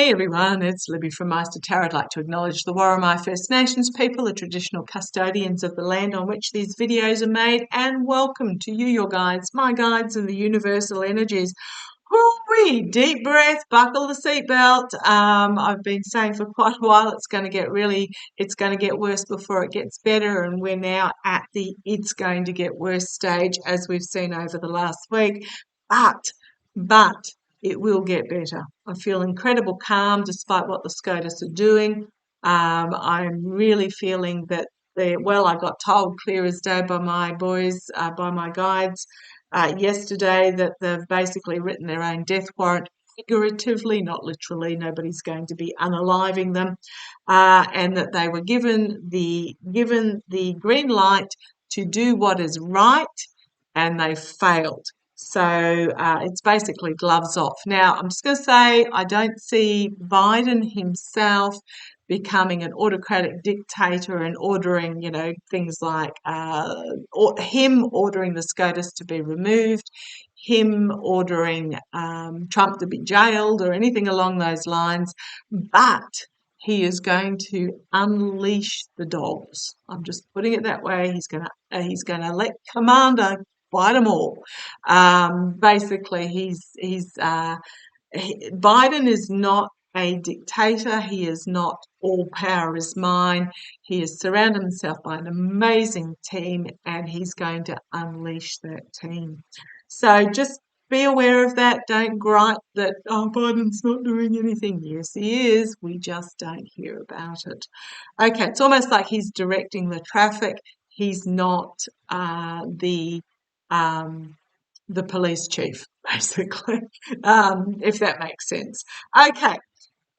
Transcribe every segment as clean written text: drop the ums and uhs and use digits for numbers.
Hey everyone, it's Libby from Maighstirtarot. I'd like to acknowledge the Warramai First Nations people, the traditional custodians of the land on which these videos are made, and welcome to you, your guides, my guides, and the universal energies. Woo-wee, deep breath, buckle the seatbelt. I've been saying for quite a while it's going to get worse before it gets better, and we're now at the it's going to get worse stage, as we've seen over the last week. But it will get better. I feel incredible calm despite what the SCOTUS are doing. I'm really feeling that I got told clear as day by my boys, by my guides yesterday, that they've basically written their own death warrant, figuratively, not literally. Nobody's going to be unaliving them, and that they were given the green light to do what is right, and they failed. So it's basically gloves off. Now, I'm just going to say I don't see Biden himself becoming an autocratic dictator and ordering, things like him ordering the SCOTUS to be removed, him ordering Trump to be jailed or anything along those lines. But he is going to unleash the dogs. I'm just putting it that way. He's going to let Commander bite them all. Basically, Biden is not a dictator. He is not all power is mine. He has surrounded himself by an amazing team, and he's going to unleash that team. So just be aware of that. Don't gripe that, Biden's not doing anything. Yes, he is. We just don't hear about it. Okay, it's almost like he's directing the traffic. He's not the police chief, basically, if that makes sense. Okay,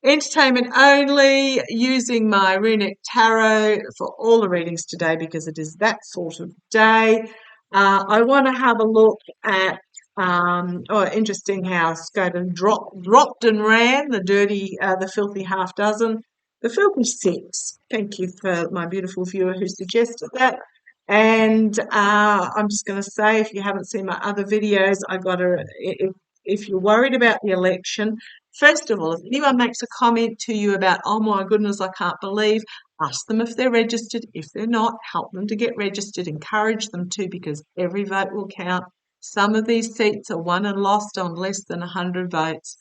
entertainment only, using my runic tarot for all the readings today because it is that sort of day. I want to have a look at, interesting how SCOTUS dropped and ran, the filthy half dozen, the filthy six. Thank you for my beautiful viewer who suggested that. And I'm just going to say, if you haven't seen my other videos, if you're worried about the election, first of all, if anyone makes a comment to you about, oh my goodness, I can't believe, ask them if they're registered. If they're not, help them to get registered. Encourage them to, because every vote will count. Some of these seats are won and lost on less than 100 votes.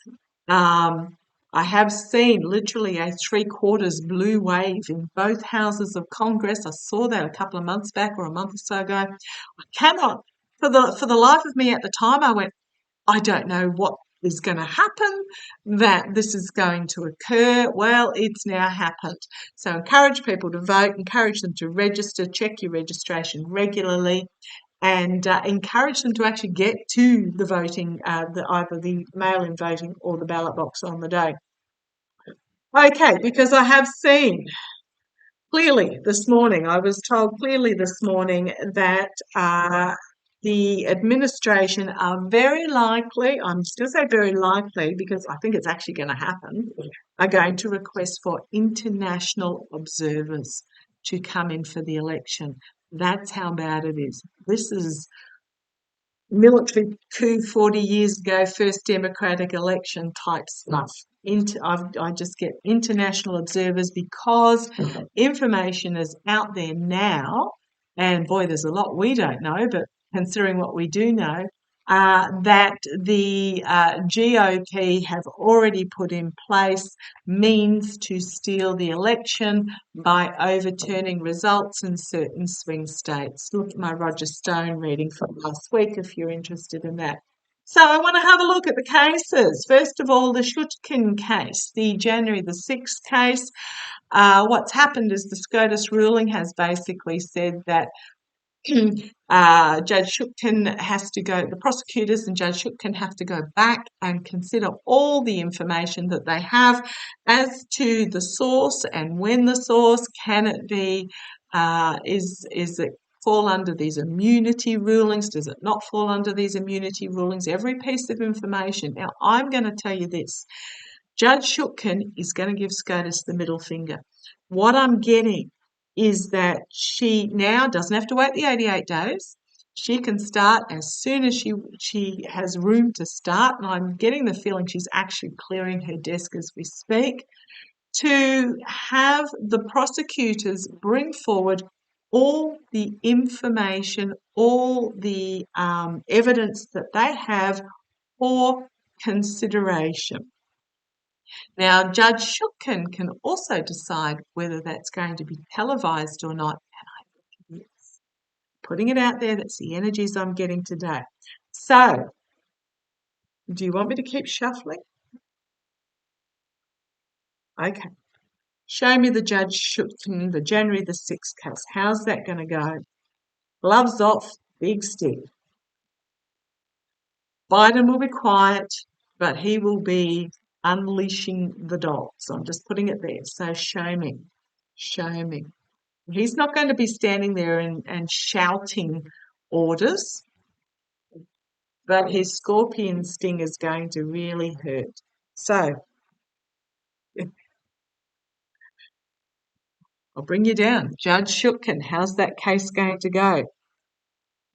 I have seen literally a 3/4 blue wave in both houses of Congress. I saw that a couple of months back or a month or so ago. I cannot, for the life of me at the time, I went, I don't know what is going to happen, that this is going to occur. Well, it's now happened. So encourage people to vote, encourage them to register, check your registration regularly, and encourage them to actually get to the voting, either the mail-in voting or the ballot box on the day. Okay, because I have seen clearly this morning, I was told clearly this morning that the administration are very likely, I'm just going to say very likely because I think it's actually going to happen, are going to request for international observers to come in for the election. That's how bad it is. This is military coup 40 years ago, first democratic election type stuff. I just get international observers because information is out there now, and boy, there's a lot we don't know, but considering what we do know, that the GOP have already put in place means to steal the election by overturning results in certain swing states. Look at my Roger Stone reading from last week if you're interested in that. So I want to have a look at the cases. First of all, the Chutkan case, the January the 6th case. What's happened is the SCOTUS ruling has basically said that Judge Chutkan has to go, the prosecutors and Judge Chutkan have to go back and consider all the information that they have as to the source and when the source, can it be, is it fall under these immunity rulings? Does it not fall under these immunity rulings? Every piece of information. Now, I'm going to tell you this. Judge Chutkan is going to give SCOTUS the middle finger. What I'm getting is that she now doesn't have to wait the 88 days. She can start as soon as she has room to start, and I'm getting the feeling she's actually clearing her desk as we speak, to have the prosecutors bring forward all the information, all the evidence that they have for consideration. Now, Judge Chutkan can also decide whether that's going to be televised or not. And I'm putting it out there, that's the energies I'm getting today. So, do you want me to keep shuffling? Okay. Show me the Judge Chutkan, the January the 6th case. How's that going to go? Gloves off, big stick. Biden will be quiet, but he will be unleashing the dogs. I'm just putting it there. So show me. Show me. He's not going to be standing there and shouting orders, but his scorpion sting is going to really hurt. So I'll bring you down. Judge Chutkan, how's that case going to go?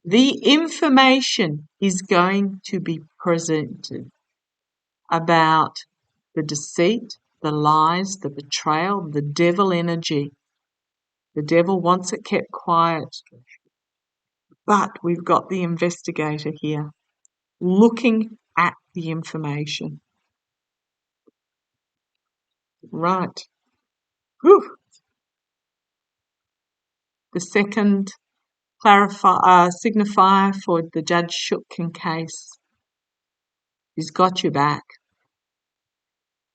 The information is going to be presented about the deceit, the lies, the betrayal, the devil energy. The devil wants it kept quiet. But we've got the investigator here looking at the information. Right. Whew. The second signifier for the Judge Chutkan case. He's got your back.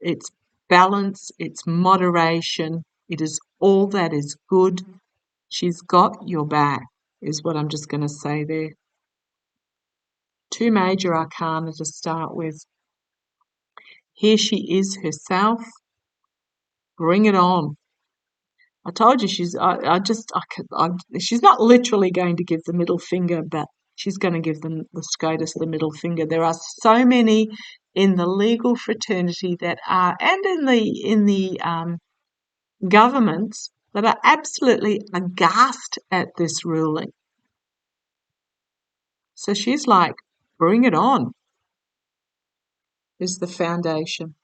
It's balance, it's moderation, it is all that is good. She's got your back, is what I'm just going to say there. Two major arcana to start with. Here she is herself. Bring it on. I told you she's not literally going to give the middle finger, but she's going to give them the SCOTUS the middle finger. There are so many in the legal fraternity that are, and in the governments that are absolutely aghast at this ruling. So she's like, bring it on. Is the foundation.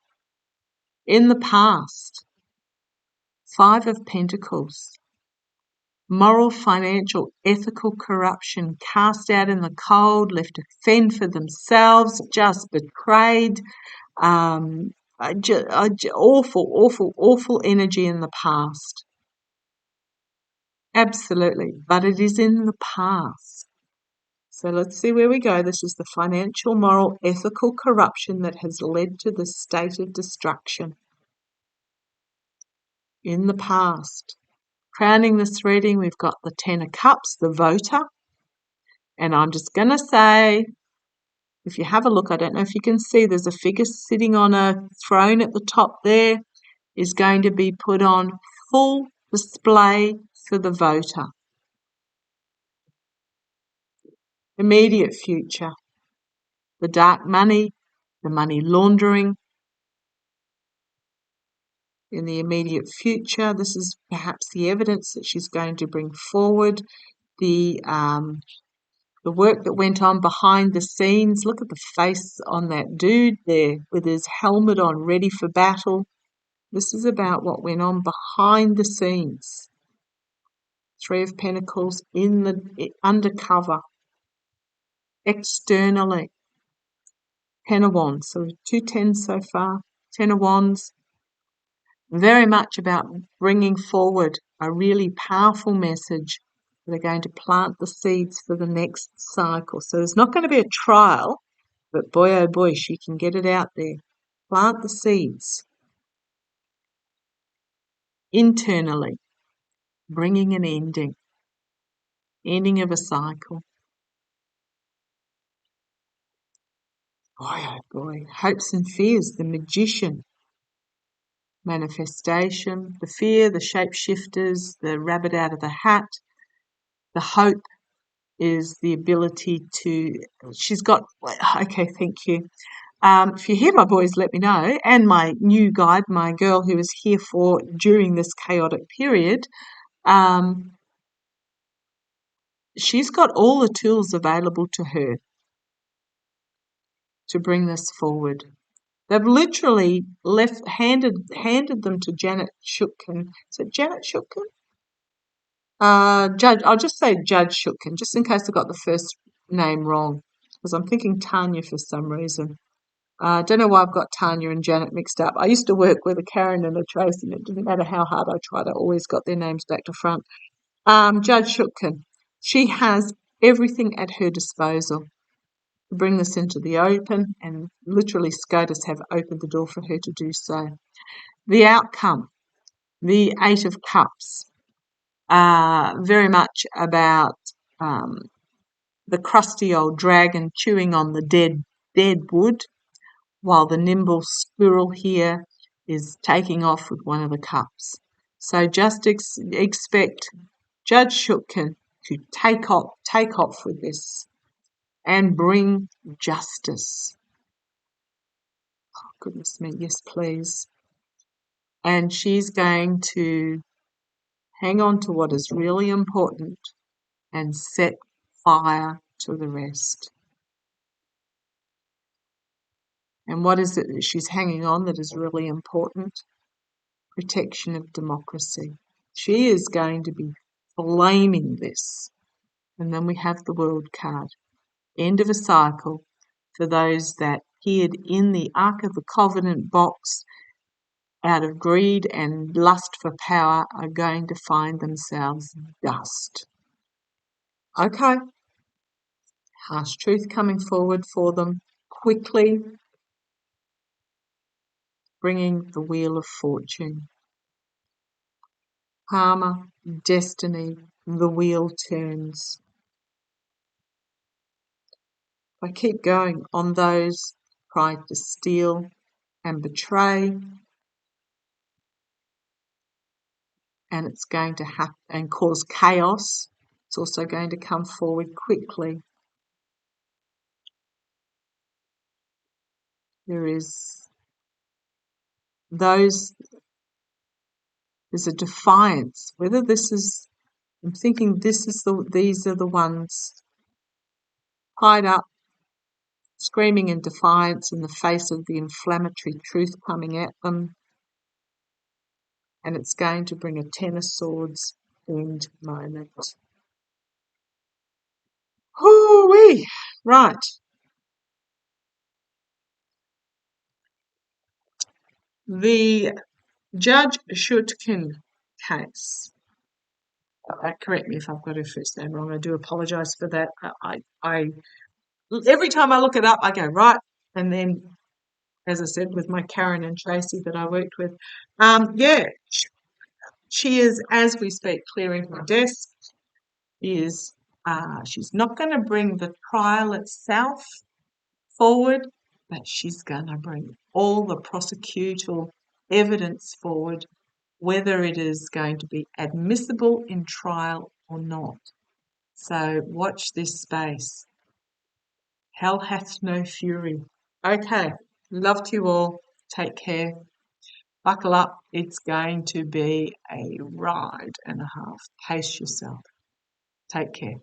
In the past, 5 of Pentacles. Moral, financial, ethical corruption, cast out in the cold, left to fend for themselves, just betrayed, awful energy in the past. Absolutely, but it is in the past. So let's see where we go. This is the financial, moral, ethical corruption that has led to the state of destruction in the past. Crowning this reading, we've got the 10 of Cups, the voter. And I'm just going to say, if you have a look, I don't know if you can see, there's a figure sitting on a throne at the top there, is going to be put on full display for the voter. Immediate future. The dark money, the money laundering. In the immediate future, this is perhaps the evidence that she's going to bring forward. The work that went on behind the scenes. Look at the face on that dude there with his helmet on, ready for battle. This is about what went on behind the scenes. 3 of Pentacles in the undercover, externally. 10 of Wands. So 2 10s so far. 10 of Wands. Very much about bringing forward a really powerful message. They're going to plant the seeds for the next cycle. So there's not going to be a trial, but boy, oh boy, she can get it out there. Plant the seeds. Internally, bringing an ending of a cycle. Boy, oh boy, hopes and fears, the magician. Manifestation, the fear, the shapeshifters, the rabbit out of the hat. The hope is the ability to, she's got, okay, thank you. If you hear my voice, let me know. And my new guide, my girl who is here for during this chaotic period, she's got all the tools available to her to bring this forward. They've literally handed them to Jan6 Chutkan. Is it Jan6 Chutkan? Judge. I'll just say Judge Chutkan, just in case I got the first name wrong, because I'm thinking Tanya for some reason. I don't know why I've got Tanya and Janet mixed up. I used to work with a Karen and a Tracy, and it didn't matter how hard I tried, I always got their names back to front. Judge Chutkan. She has everything at her disposal to bring this into the open, and literally SCOTUS have opened the door for her to do so. The outcome, the Eight of Cups, very much about the crusty old dragon chewing on the dead wood, while the nimble squirrel here is taking off with one of the cups. So just expect Judge Chutkan to take off with this and bring justice. Oh, goodness me, yes, please. And she's going to hang on to what is really important and set fire to the rest. And what is it that she's hanging on that is really important? Protection of democracy. She is going to be flaming this. And then we have the World card. End of a cycle for those that hid in the Ark of the Covenant box out of greed and lust for power are going to find themselves dust. Okay. Harsh truth coming forward for them quickly, bringing the wheel of fortune. Karma, destiny, the wheel turns. I keep going on those tried to steal and betray, and it's going to happen and cause chaos. It's also going to come forward quickly. There is there's a defiance. Whether this is, I'm thinking these are the ones tied up, screaming in defiance in the face of the inflammatory truth coming at them, and it's going to bring a Ten of Swords end moment. Hoo-wee! Right. The Judge Chutkan case. Correct me if I've got her first name wrong. I do apologise for that. I every time I look it up, I go right, and then, as I said, with my Karen and Tracy that I worked with, she is, as we speak, clearing her desk. She's not going to bring the trial itself forward, but she's going to bring all the prosecutorial evidence forward, whether it is going to be admissible in trial or not. So watch this space. Hell hath no fury. Okay, love to you all. Take care. Buckle up. It's going to be a ride and a half. Pace yourself. Take care.